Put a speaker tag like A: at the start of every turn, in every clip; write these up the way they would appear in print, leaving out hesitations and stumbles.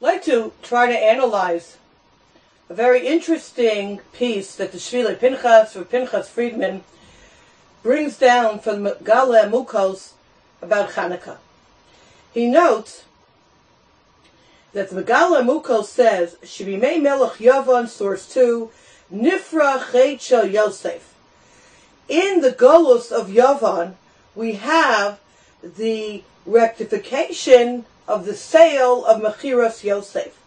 A: like to try to analyze a very interesting piece that the Shvile Pinchas, or Pinchas Friedman, brings down from Megala Mukos about Hanukkah. He notes that the Megala Mukos says, Shivimei Melech Yavan, source 2, Nifra Chait Yosef. In the Golus of Yavan, we have the rectification of the sale of Mechiras Yosef.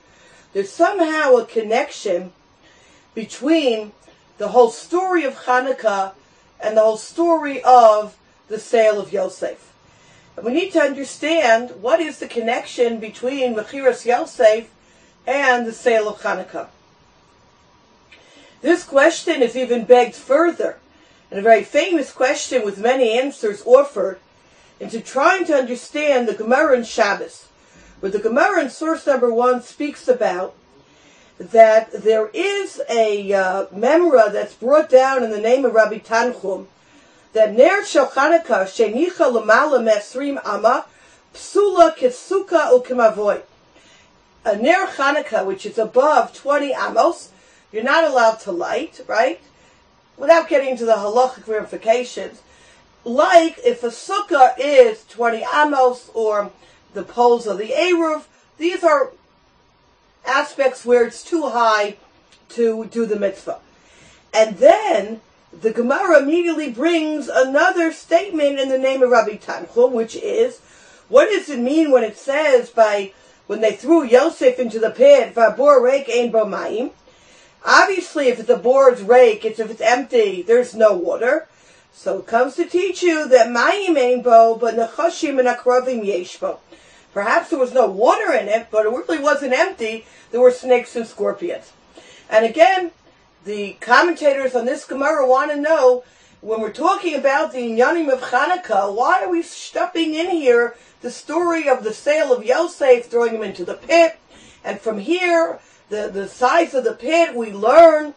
A: There's somehow a connection between the whole story of Hanukkah and the whole story of the sale of Yosef. And we need to understand what is the connection between Mechiras Yosef and the sale of Hanukkah. This question is even begged further, and a very famous question with many answers offered, into trying to understand the Gemara in Shabbos, where the Gemara in source number 1 speaks about that there is a memra that's brought down in the name of Rabbi Tanchum, that Ner Shel Chanukah Shenicha L'Mala Mesrim Ama Psula Kesuka Ukemavoy. A Ner Chanukah, which is above 20 amos, you're not allowed to light, right? Without getting into the halachic ramifications. Like if a sukkah is 20 amos or the poles of the Eruv, these are aspects where it's too high to do the mitzvah. And then the Gemara immediately brings another statement in the name of Rabbi Tanchum, which is, what does it mean when it says when they threw Yosef into the pit, Vabor Reik Ein Bo Mayim? Obviously, if the board's rake, if it's empty, there's no water. So it comes to teach you that Mayim Ein Bo, but Nechashim and Akravim Yesh Bo. Perhaps there was no water in it, but it really wasn't empty. There were snakes and scorpions. And again, the commentators on this Gemara want to know, when we're talking about the Inyanim of Hanukkah, why are we stuffing in here the story of the sale of Yosef, throwing him into the pit? And from here, the size of the pit, we learn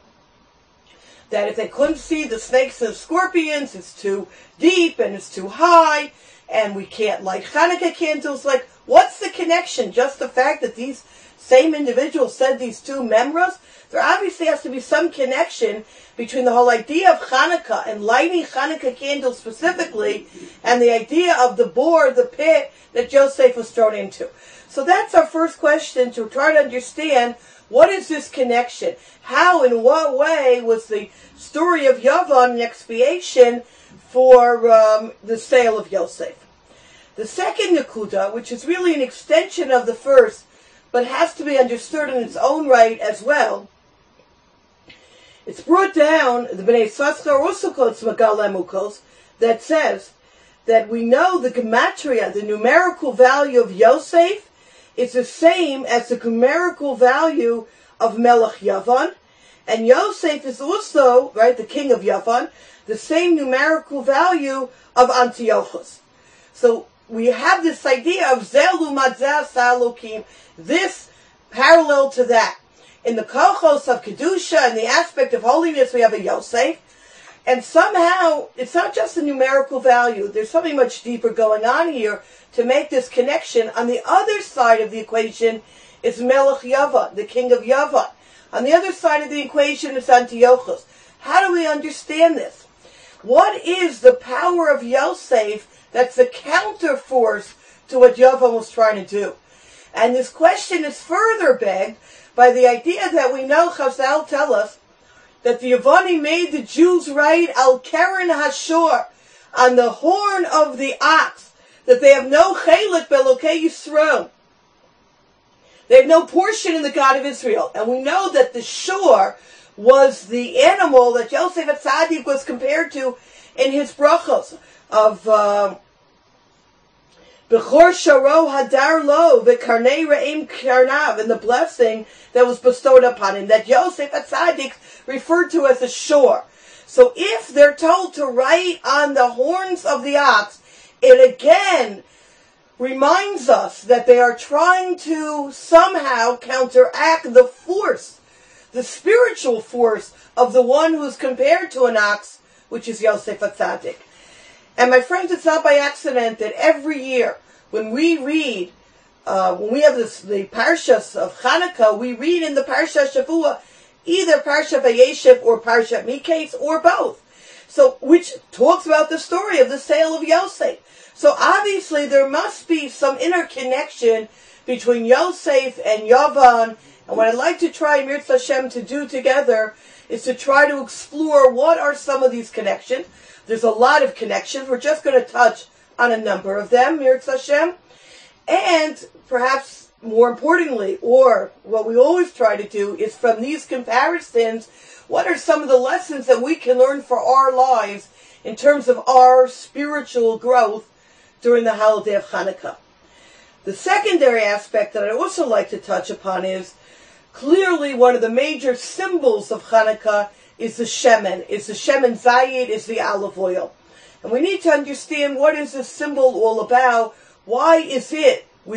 A: that if they couldn't see the snakes and scorpions, it's too deep and it's too high, and we can't light Hanukkah candles. Like, what's the connection? Just the fact that these same individuals said these two memras? There obviously has to be some connection between the whole idea of Hanukkah and lighting Hanukkah candles specifically and the idea of the board, the pit that Joseph was thrown into. So that's our first question, to try to understand, what is this connection? How, in what way was the story of Yavan an expiation for the sale of Yosef? The second Nakuda, which is really an extension of the first, but has to be understood in its own right as well, it's brought down, the Bnei Yissaschar also quotes Megala Mukos, that says that we know the gematria, the numerical value of Yosef, is the same as the numerical value of Melech Yavan, and Yosef is also, right, the king of Yavan, the same numerical value of Antiochus. So we have this idea of Zelu Madzah Salukim, this parallel to that. In the Kochos of Kedusha and the aspect of holiness, we have a Yosef, and somehow it's not just a numerical value. There's something much deeper going on here to make this connection. On the other side of the equation is Melech Yavan, the king of Yavan. On the other side of the equation is Antiochus. How do we understand this? What is the power of Yosef that's the counter force to what Yavan was trying to do? And this question is further begged by the idea that we know, Chazal tell us, that the Yavani made the Jews write Al Keren Hashor, on the horn of the ox, that they have no chelik belokei Yisrael. They have no portion in the God of Israel. And we know that the shor was the animal that Yosef HaTzadik was compared to in his brachos of Bechor Sharo Hadar Lo V'Karnei Re'im Karnav, and the blessing that was bestowed upon him, that Yosef HaTzadik referred to as a shor. So if they're told to write on the horns of the ox, it again reminds us that they are trying to somehow counteract the force, the spiritual force of the one who is compared to an ox, which is Yosef HaTzadik. And my friends, it's not by accident that every year when we read when we have the Parshas of Chanukah, we read in the Parsha Shavua either Parsha Vayeshev or Parsha Miketz or both. So, which talks about the story of the sale of Yosef. So obviously there must be some interconnection between Yosef and Yavan. And what I'd like to try Mirz Hashem to do together is to try to explore what are some of these connections. There's a lot of connections. We're just going to touch on a number of them, Mirz Hashem. And perhaps more importantly, or what we always try to do, is from these comparisons, what are some of the lessons that we can learn for our lives in terms of our spiritual growth during the holiday of Hanukkah. The secondary aspect that I'd also like to touch upon is clearly one of the major symbols of Hanukkah is the shemen. It's the shemen zayit, is the olive oil. And we need to understand what is this symbol all about. Why is it